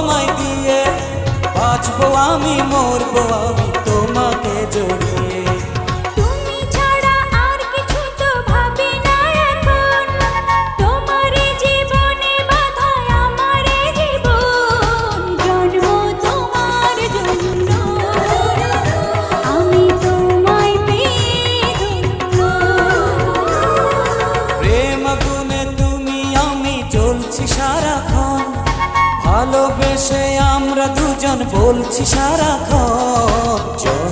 আমায় দিয়ে, বাঁচবো আমি মরবো আমি তোমাকে জড়িয়ে। তুমি ছাড়া আর কিছু তো ভাবি না এখন, তোমার জীবনে বাঁধা আমার জীবন। জন্ম তোমার জন্য, আমি তোমায় পেয়ে ধন্য। প্রেম আগুনে তুমি আমি জ্বলছি সারাক্ষণ, ভালোবেসে আমরা দুজন বলছি সারাক্ষণ।